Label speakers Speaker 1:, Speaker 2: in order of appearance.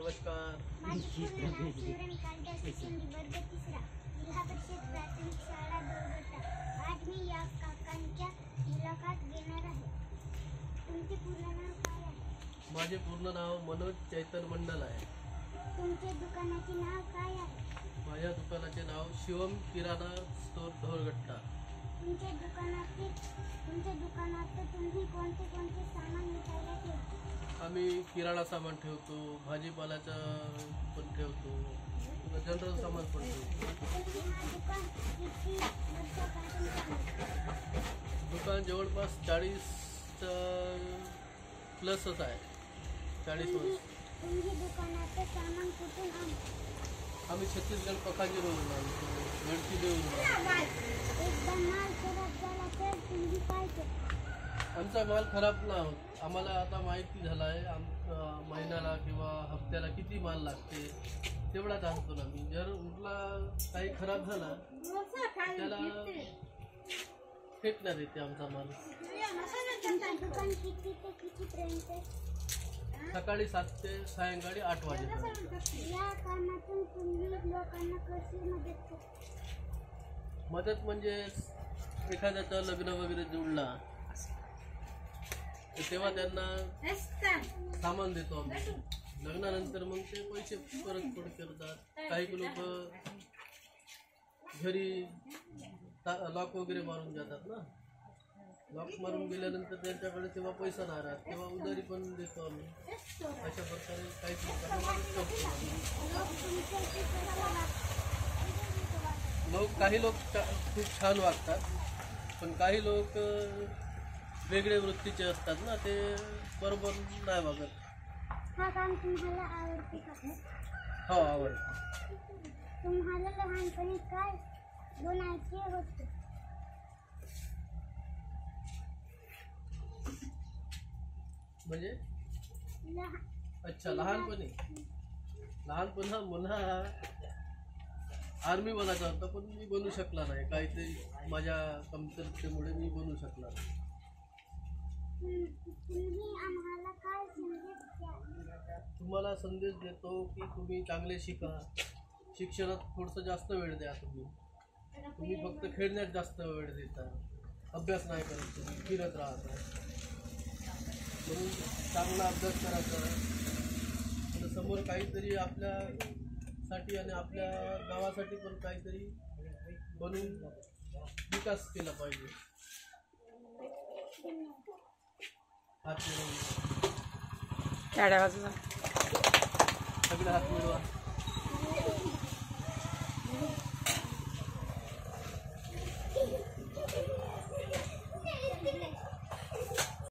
Speaker 1: नमस्कार.
Speaker 2: माझे पूर्ण नाव किरण कालिदास शिंदे, वर्ग 3, जिल्हा परिषद प्राथमिक शाळा दोरगट्टा. आज मी या काकांच्या मुलाखत घेणार आहे. तुमचे पूर्ण नाव काय आहे?
Speaker 1: माझे पूर्ण नाव मनोज चैतन मंडल आहे.
Speaker 2: तुमचे दुकानाचे नाव काय आहे?
Speaker 1: माझ्या दुकानाचे नाव शिवम किराणा स्टोर दोरगट्टा.
Speaker 2: तुमच्या दुकानात तुम्ही कोणते कोणते सामान विकायला ठेवता?
Speaker 1: आम्ही किराणा सामान ठेवतो, भाजीपाल्याचं पण ठेवतो, जनरल सामान पण ठेवतो.
Speaker 2: तुम्ही हा दुकान किती वर्षापासून चालवता?
Speaker 1: दुकान जवळपास 40 प्लसच आहे. 40 वर्ष.
Speaker 2: तुम्ही दुकानात सामान कुठून आणता?
Speaker 1: आम्ही छत्तीसगड पखाजीवरून आणतो, गडचिरोलीवरून आणतो.
Speaker 2: एकदा माल खराब झाला तर तुम्ही काय करता?
Speaker 1: आमचा माल खराब नाही होत. आम्हाला आता माहिती झालं आहे महिन्याला किंवा हप्त्याला किती माल लागते तेवढाच आणतो ना मी. जर उरला काही खराब झाला त्याला फेकण्यात येते आमचा माल.
Speaker 2: तुमचं दुकान किती ते कितीपर्यंत आहे?
Speaker 1: सकाळी 7 ते सायंकाळी 8 वाजेपर्यंत.
Speaker 2: या कामातून तुम्ही लोकांना कशी मदत करता?
Speaker 1: मदत म्हणजे एखाद्याचं लग्न वगैरे जुळला तर तेव्हा त्यांना सामान देतो आम्ही. लग्नानंतर मग ते पैसे परतफेड करतात. काही लोक घरी लॉक वगैरे मारून जातात ना. लॉक मारून गेल्यानंतर त्यांच्याकडे तेव्हा पैसा नाही राहत, तेव्हा उधारी पण देतो आम्ही. अशा प्रकारे काही लोकांना मदत करतो आम्ही. काही लोक खूप छान वागतात, पण काही लोक वेगळे वृत्तीचे असतात ना, ते बरोबर नाही वागत.
Speaker 2: हा काम तुम्हाला आवडते का?
Speaker 1: हो, आवडतं.
Speaker 2: तुम्हाला लहानपणी काय बनायचे होते?
Speaker 1: म्हणजे अच्छा,
Speaker 2: लहानपणी
Speaker 1: मला आर्मी बनायचा होता, पण मी बनू शकला नाही. काहीतरी माझ्या कमतरतेमुळे मी बनू शकला नाही.
Speaker 2: तुम्ही आम्हाला काय संदेश द्याल?
Speaker 1: तुम्हाला संदेश देतो की तुम्ही चांगले शिका. शिक्षणात थोडंसं जास्त वेळ द्या. तुम्ही फक्त खेळण्यात जास्त वेळ देता, अभ्यास नाही करत, तुम्ही फिरत राहता. म्हणून चांगला अभ्यास करायचा आणि समोर काहीतरी आपल्यासाठी आणि आपल्या गावासाठी पण काहीतरी बनवून विकास केला पाहिजे. हात मिळवून,
Speaker 3: टाळ्या वाजवा.
Speaker 1: सगळे हात मिळवा.